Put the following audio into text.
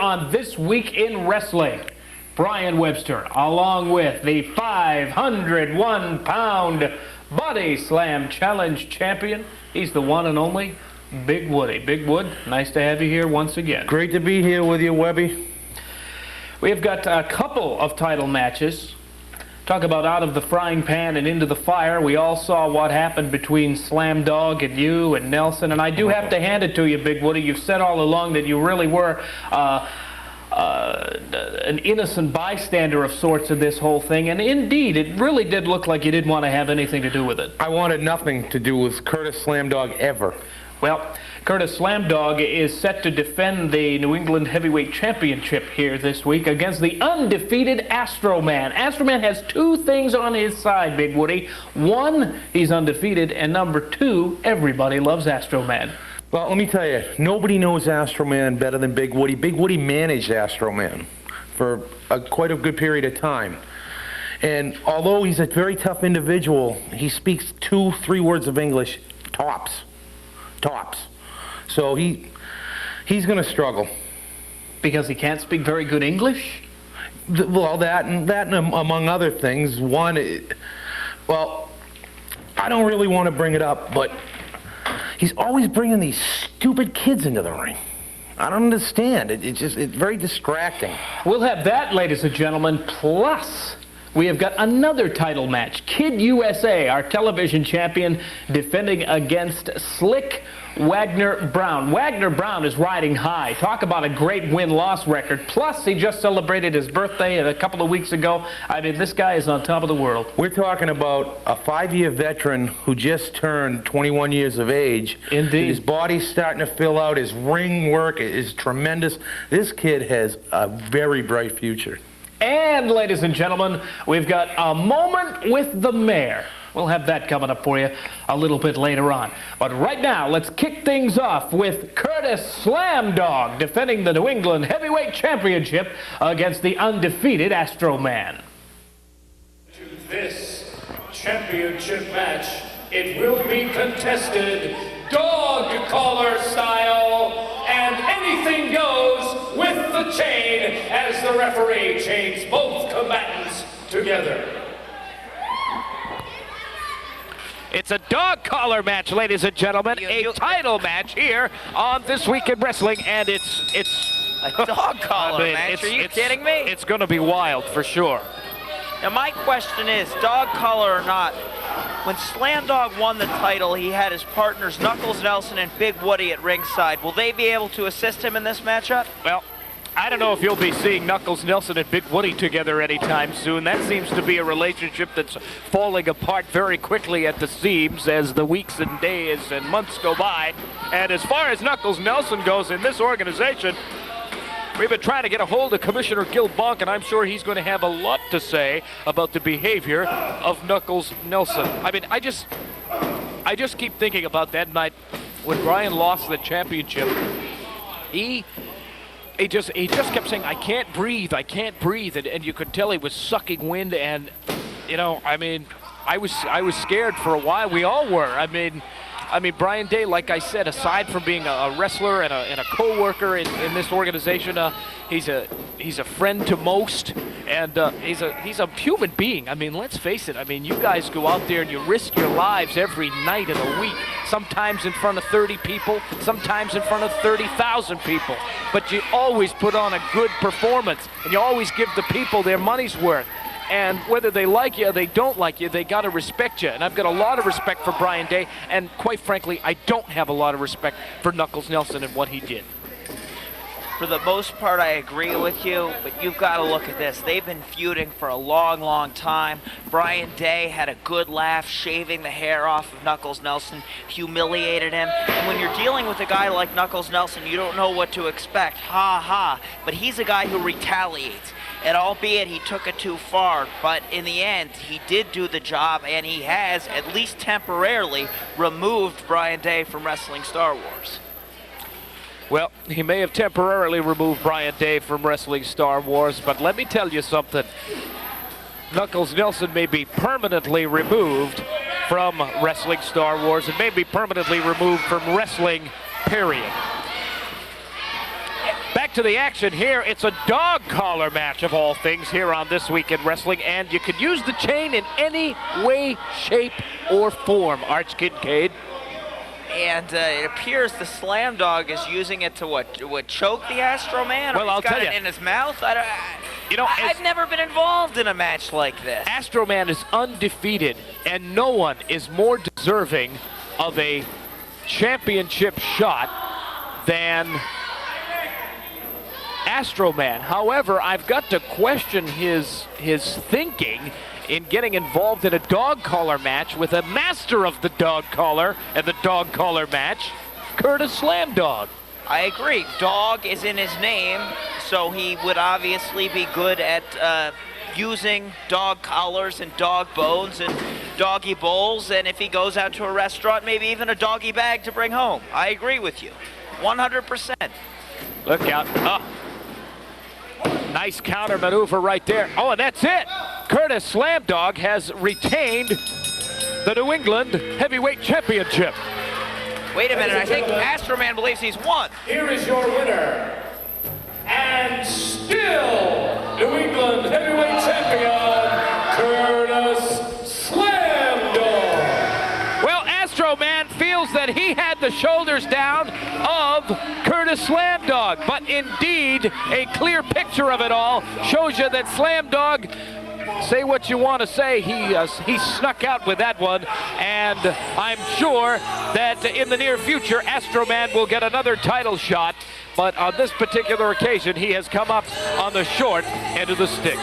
on This Week in Wrestling. Brian Webster, along with the 501-pound Body Slam Challenge champion. He's the one and only Big Woody. Big Wood, nice to have you here once again. Great to be here with you, Webby. We've got a couple of title matches. Talk about out of the frying pan and into the fire. We all saw what happened between SLAMDAWG and you and Nelson, and I do have to hand it to you, Big Woody. You've said all along that you really were an innocent bystander of sorts in this whole thing, and indeed, it really did look like you didn't want to have anything to do with it. I wanted nothing to do with Curtis SLAMDAWG ever. Well, Curtis SLAMDAWG is set to defend the New England Heavyweight Championship here this week against the undefeated ASTROMAN. ASTROMAN has two things on his side, Big Woody. One, he's undefeated, and number two, everybody loves ASTROMAN. Well, let me tell you, nobody knows ASTROMAN better than Big Woody. Big Woody managed ASTROMAN for quite a good period of time. And although he's a very tough individual, he speaks 2-3 words of English, tops. So he's going to struggle. Because he can't speak very good English? Well, that and among other things. One, well, I don't really want to bring it up, but he's always bringing these stupid kids into the ring. I don't understand. It's very distracting. We'll have that, ladies and gentlemen, plus we have got another title match. Kid USA, our television champion, defending against Slick Wagner Brown. Wagner Brown is riding high. Talk about a great win-loss record. Plus, he just celebrated his birthday a couple of weeks ago. I mean, this guy is on top of the world. We're talking about a 5-year veteran who just turned 21 years of age. Indeed. His body's starting to fill out. His ring work is tremendous. This kid has a very bright future. And, ladies and gentlemen, we've got a moment with the mayor. We'll have that coming up for you a little bit later on. But right now, let's kick things off with Curtis SLAMDAWG defending the New England Heavyweight Championship against the undefeated ASTROMAN. To this championship match, it will be contested dog collar style, and anything goes with the chain as the referee chains both combatants together. It's a dog collar match, ladies and gentlemen, a title match here on This Week in Wrestling, and it's a dog collar match. Are you kidding me? It's going to be wild for sure. Now my question is, dog collar or not, when SLAMDAWG won the title, he had his partners Knuckles Nelson and Big Woody at ringside. Will they be able to assist him in this matchup? Well, I don't know if you'll be seeing Knuckles Nelson and Big Woody together anytime soon. That seems to be a relationship that's falling apart very quickly at the seams as the weeks and days and months go by. And as far as Knuckles Nelson goes in this organization, we've been trying to get a hold of Commissioner Gil Bonk, and I'm sure he's going to have a lot to say about the behavior of Knuckles Nelson. I mean, I just keep thinking about that night when Brian lost the championship. He just kept saying, I can't breathe, and you could tell he was sucking wind, and, you know, I mean, I was scared for a while. We all were. I mean, Brian Day, like I said, aside from being a wrestler and a co-worker in this organization, he's a friend to most, and he's a human being. I mean, let's face it. I mean, you guys go out there and you risk your lives every night of the week, sometimes in front of 30 people, sometimes in front of 30,000 people. But you always put on a good performance, and you always give the people their money's worth. And whether they like you or they don't like you, they got to respect you. And I've got a lot of respect for Brian Day, and quite frankly, I don't have a lot of respect for Knuckles Nelson and what he did. For the most part, I agree with you, but you've got to look at this. They've been feuding for a long, long time. Brian Day had a good laugh shaving the hair off of Knuckles Nelson, humiliated him. And when you're dealing with a guy like Knuckles Nelson, you don't know what to expect. Ha ha. But he's a guy who retaliates. And albeit he took it too far, but in the end, he did do the job, and he has, at least temporarily, removed Brian Day from Wrestling Star Wars. Well, he may have temporarily removed Brian Day from Wrestling Star Wars, but let me tell you something. Knuckles Nelson may be permanently removed from Wrestling Star Wars and may be permanently removed from wrestling, period. Back to the action here. It's a dog collar match of all things here on This Week in Wrestling, and you can use the chain in any way, shape, or form, Arch Kincaid. And it appears the Slam Dog is using it to what choke the Astro-Man? Well, I'll tell you. Got it in his mouth? I've never been involved in a match like this. AstroMan is undefeated, and no one is more deserving of a championship shot than AstroMan. However, I've got to question his thinking in getting involved in a dog collar match with a master of the dog collar and the dog collar match, Curtis SLAMDAWG. I agree. Dog is in his name, so he would obviously be good at using dog collars and dog bones and doggy bowls, and if he goes out to a restaurant, maybe even a doggy bag to bring home. I agree with you. 100%. Look out. Oh. Nice counter maneuver right there. Oh, and that's it. Curtis SLAMDAWG has retained the New England Heavyweight Championship. Wait a minute, I think AstroMan believes he's won. Here is your winner, and still New England Heavyweight Champion, Curtis SLAMDAWG. Well, AstroMan feels that he had the shoulders down of Curtis SLAMDAWG, but indeed, a clear picture of it all shows you that SLAMDAWG, say what you want to say, he snuck out with that one, and I'm sure that in the near future, AstroMan will get another title shot, but on this particular occasion, he has come up on the short end of the stick.